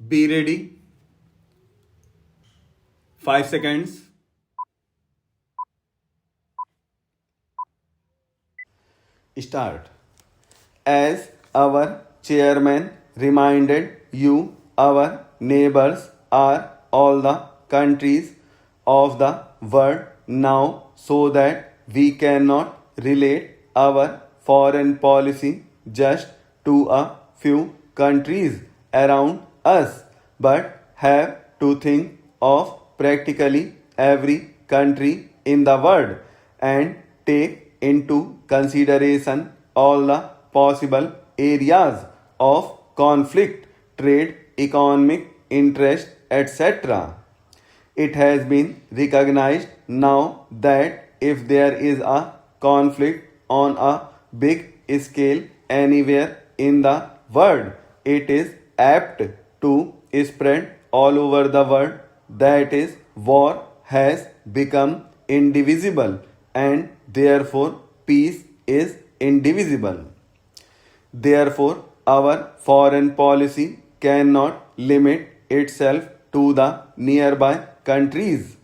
Be ready. 5 seconds. Start. As our chairman reminded you, our neighbors are all the countries of the world now, so that we cannot relate our foreign policy just to a few countries around us, but have to think of practically every country in the world and take into consideration all the possible areas of conflict, trade, economic interest, etc. It has been recognized now that if there is a conflict on a big scale anywhere in the world, it is apt to spread all over the world. That is, war has become indivisible, and therefore peace is indivisible. Therefore, our foreign policy cannot limit itself to the nearby countries.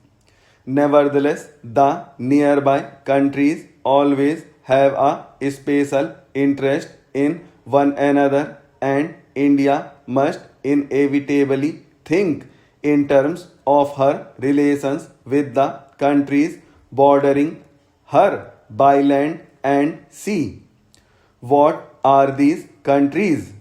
Nevertheless, the nearby countries always have a special interest in one another, and India must inevitably think in terms of her relations with the countries bordering her by land and sea. What are these countries?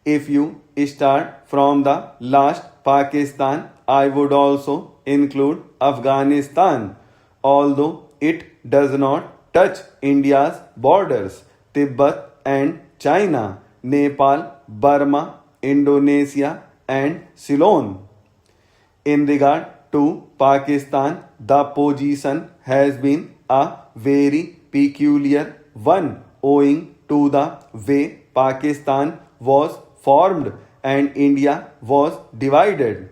If you start from the last Pakistan, I would also include Afghanistan, although it does not touch India's borders, Tibet and China, Nepal, Burma, Indonesia, and Ceylon. In regard to Pakistan, the position has been a very peculiar one owing to the way Pakistan was formed and India was divided.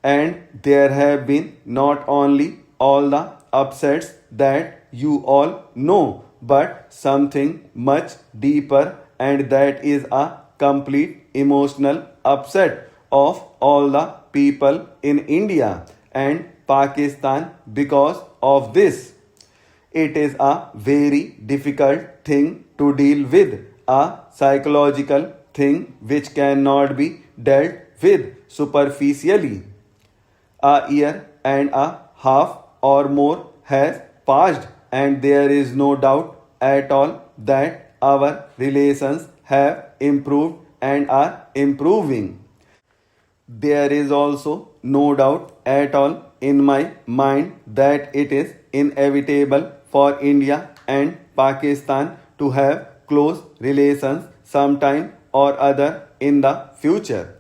And there have been not only all the upsets that you all know, but something much deeper, and that is a complete emotional upset of all the people in India and Pakistan because of this. It is a very difficult thing to deal with, a psychological thing which cannot be dealt with superficially. A year and a half or more has passed, and there is no doubt at all that our relations have improved and are improving. There is also no doubt at all in my mind that it is inevitable for India and Pakistan to have close relations sometime or other in the future.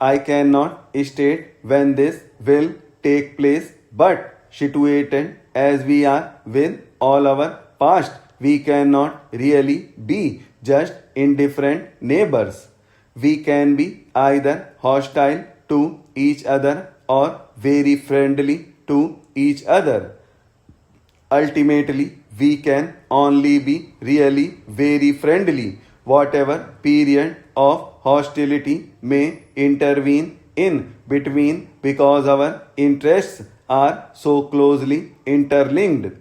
I cannot state when this will take place, but situated as we are with all our past, we cannot really be just indifferent neighbors. We can be either hostile to each other or very friendly to each other. Ultimately, we can only be really very friendly, whatever period of hostility may intervene in between, because our interests are so closely interlinked.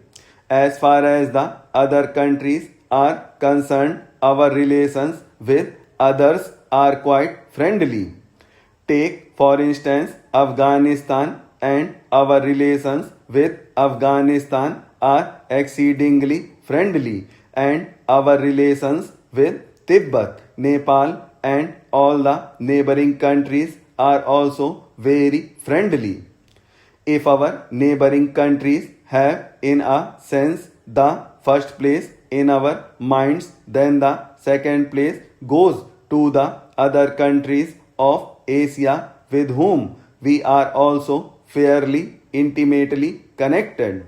As far as the other countries are concerned, our relations with others are quite friendly. Take, for instance, Afghanistan, and our relations with Afghanistan are exceedingly friendly, and our relations with Tibet, Nepal, and all the neighboring countries are also very friendly. If our neighboring countries have, in a sense, the first place in our minds, then the second place goes to the other countries of Asia with whom we are also fairly intimately connected.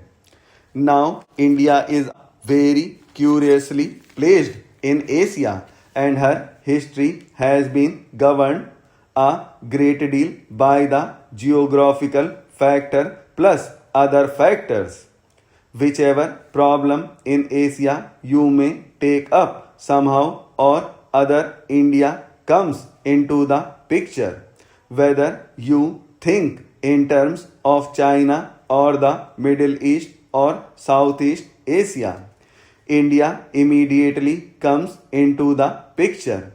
Now, India is very curiously placed in Asia, and her history has been governed a great deal by the geographical factor plus other factors. Whichever problem in Asia you may take up, somehow or other India comes into the picture. whether you think in terms of China or the Middle East or Southeast Asia. India immediately comes into the picture.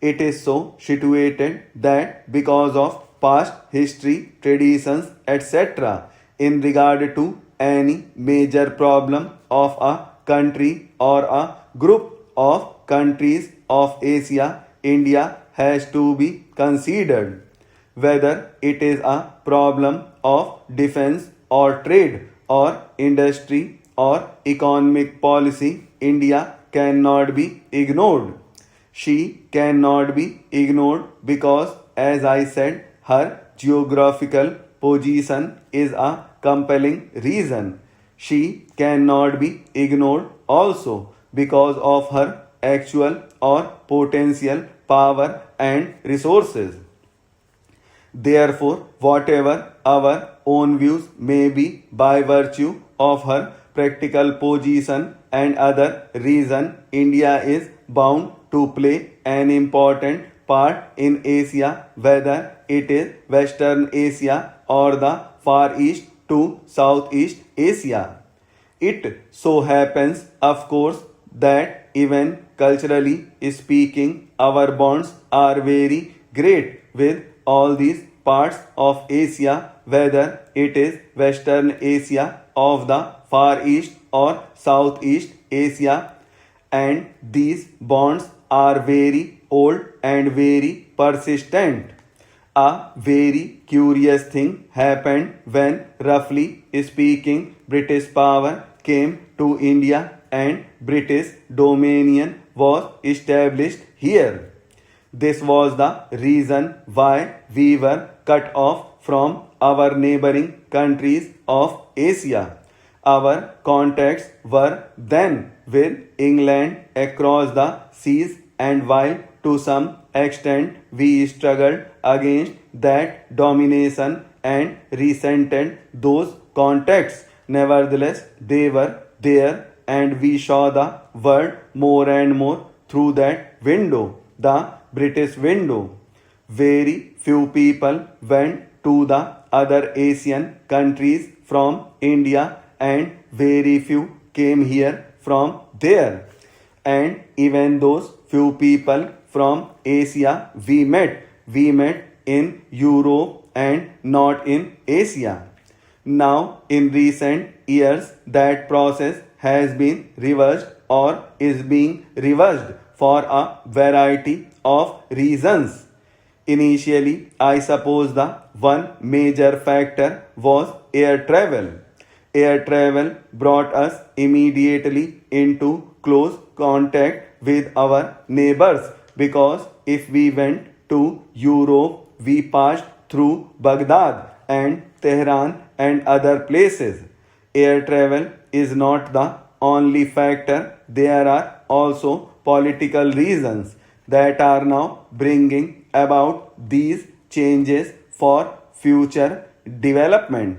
It is so situated that because of past history, traditions, etc., in regard to any major problem of a country or a group of countries of Asia, India has to be considered. Whether it is a problem of defense or trade or industry or economic policy, India cannot be ignored. She cannot be ignored because, as I said, her geographical position is a compelling reason. She cannot be ignored also because of her actual or potential power and resources. Therefore, whatever our own views may be by virtue of her practical position and other reason, India is bound to play an important part in Asia, whether it is Western Asia or the Far East to Southeast Asia. It so happens, of course, that even culturally speaking, our bonds are very great with all these parts of Asia, whether it is Western Asia, of the Far East, or Southeast Asia, and these bonds are very old and very persistent. A very curious thing happened when, roughly speaking, British power came to India and British dominion was established here. This was the reason why we were cut off from our neighboring countries of Asia. Our contacts were then with England across the seas, and while to some extent we struggled against that domination and resented those contacts, nevertheless they were there, and we saw the world more and more through that window, the British window. Very few people went to the other Asian countries from India, and very few came here from there. And even those few people from Asia we met in Europe and not in Asia. Now, in recent years, that process has been reversed or is being reversed for a variety of reasons. Initially, I suppose the one major factor was air travel. Air travel brought us immediately into close contact with our neighbors, because if we went to Europe, we passed through Baghdad and Tehran and other places. Air travel is not the only factor. There are also political reasons that are now bringing about these changes for future development.